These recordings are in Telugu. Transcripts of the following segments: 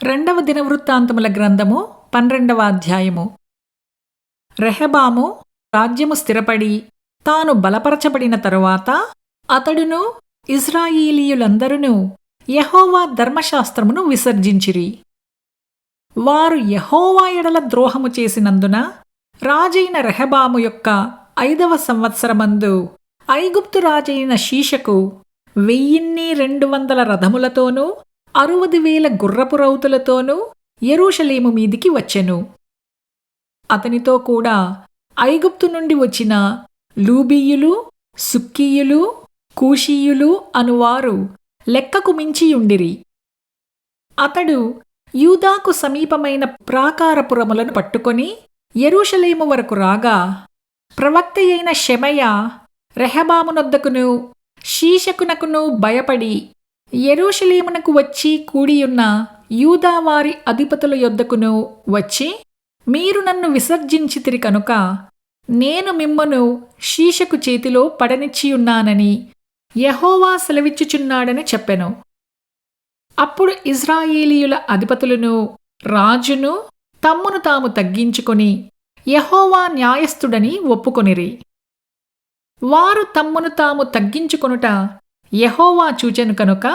రెండవ దినవృత్తాంతముల గ్రంథము 12వ అధ్యాయము. రెహబాము రాజ్యము స్థిరపడి తాను బలపరచబడిన తరువాత అతడును ఇశ్రాయేలీయులందరును యెహోవా ధర్మశాస్త్రమును విసర్జించిరి. వారు యెహోవా ఎడల ద్రోహము చేసినందున రాజైన రెహబాము యొక్క 5వ సంవత్సరమందు ఐగుప్తు రాజైన షీషకు 1200 రథములతోనూ 60,000 గుర్రపు రౌతులతోనూ యెరూషలేము మీదికి వచ్చెను. అతనితో కూడా ఐగుప్తు నుండి వచ్చిన లూబీయులు, సుక్కీయులు, కూషీయులు అనువారు లెక్కకు మించియుండిరి. అతడు యూదాకు సమీపమైన ప్రాకారపురములను పట్టుకొని యెరూషలేము వరకు రాగా ప్రవక్తయైన షెమయా రెహబామునొద్దకును షీషకునకును భయపడి యెరూషలేమునకు వచ్చి కూడియున్న యూదావారి అధిపతుల యొద్దకును వచ్చి, మీరు నన్ను విసర్జించితిరి కనుక నేను మిమ్మును షీషకు చేతిలో పడనిచ్చియున్నానని యెహోవా సెలవిచ్చుచున్నాడని చెప్పెను. అప్పుడు ఇశ్రాయేలీయుల అధిపతులను రాజును తమ్మును తాము తగ్గించుకొని యెహోవా న్యాయస్థుడని ఒప్పుకొనిరి. వారు తమ్మును తాము తగ్గించుకొనుట యెహోవా చూచెను కనుక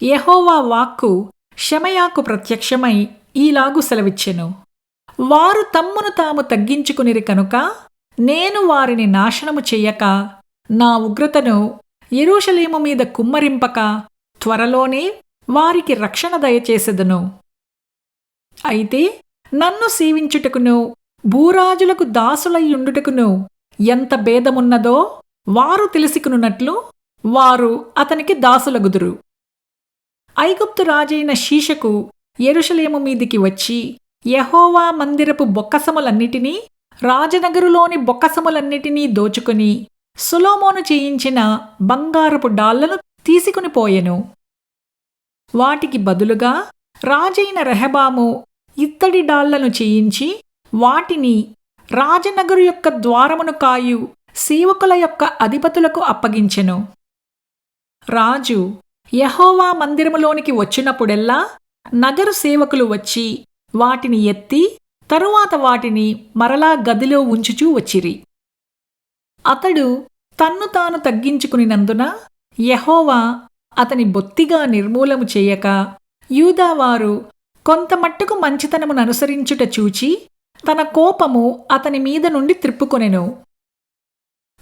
యెహోవా వాక్కు షెమయాకు ప్రత్యక్షమై ఈలాగు సెలవిచ్చెను. వారు తమ్మును తాము తగ్గించుకునిరి కనుక నేను వారిని నాశనము చెయ్యక నా ఉగ్రతను యెరూషలేము మీద కుమ్మరింపక త్వరలోనే వారికి రక్షణ దయచేసెదను. అయితే నన్ను సేవించుటకును భూరాజులకు దాసులయ్యుండుటకును ఎంత భేదమున్నదో వారు తెలిసికొనున్నట్లు వారు అతనికి దాసులగుదురు. ఐగుప్తు రాజైన షీషకు యెరూషలేము మీదికి వచ్చి యెహోవా మందిరపు బొక్కసములన్నిటినీ రాజనగరులోని బొక్కసములన్నిటినీ దోచుకుని సొలొమోను చేయించిన బంగారపు డాళ్లను తీసుకుని పోయెను. వాటికి బదులుగా రాజైన రెహబాము ఇత్తడి డాళ్లను చేయించి వాటిని రాజనగరు యొక్క ద్వారమును కాయు సేవకుల యొక్క అధిపతులకు అప్పగించెను. రాజు యెహోవా మందిరములోనికి వచ్చినప్పుడెల్లా నగరు సేవకులు వచ్చి వాటిని ఎత్తి తరువాత వాటిని మరలా గదిలో ఉంచుచూ వచ్చిరి. అతడు తన్ను తాను తగ్గించుకునినందున యెహోవా అతని బొత్తిగా నిర్మూలము చేయక యూదావారు కొంతమట్టుకు మంచితనముననుసరించుట చూచి తన కోపము అతని మీద నుండి త్రిప్పుకొనెను.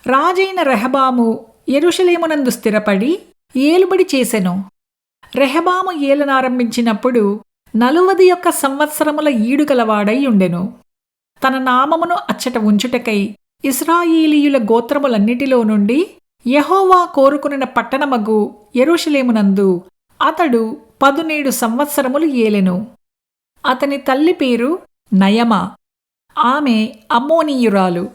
రాజైన రెహబాము యెరూషలేమునందు స్థిరపడి ఏలుబడి చేసెను. రెహబాము ఏలనారంభించినప్పుడు 41 సంవత్సరముల ఈడుగలవాడై ఉండెను. తన నామమును అచ్చట ఉంచుటకై ఇశ్రాయేలీయుల గోత్రములన్నిటిలో నుండి యెహోవా కోరుకునిన పట్టణమగు యెరూషలేమునందు అతడు 17 సంవత్సరములు ఏలెను. అతని తల్లి పేరు నయమా, ఆమె అమ్మోనీయురాలు.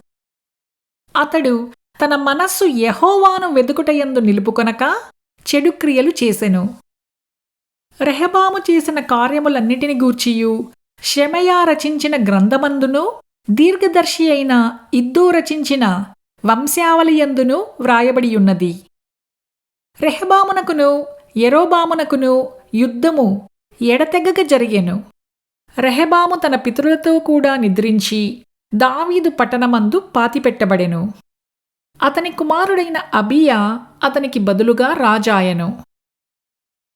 అతడు తన మనస్సు యెహోవాను వెదుకుటయందు నిలుపుకొనక చెడు క్రియలు చేసెను. రెహబాము చేసిన కార్యములన్నిటిని గూర్చియు షెమయా రచించిన గ్రంథమందును దీర్ఘదర్శి అయిన ఇద్దో రచించిన వంశావళియందును వ్రాయబడియున్నది. రెహబామునకును యెరోబామునకును యుద్ధము ఎడతెగక జరిగెను. రెహబాము తన పితరులతో కూడా నిద్రించి దావీదు పట్టణమందు పాతిపెట్టబడెను. అతని కుమారుడైన అబీయా అతనికి బదులుగా రాజాయెను.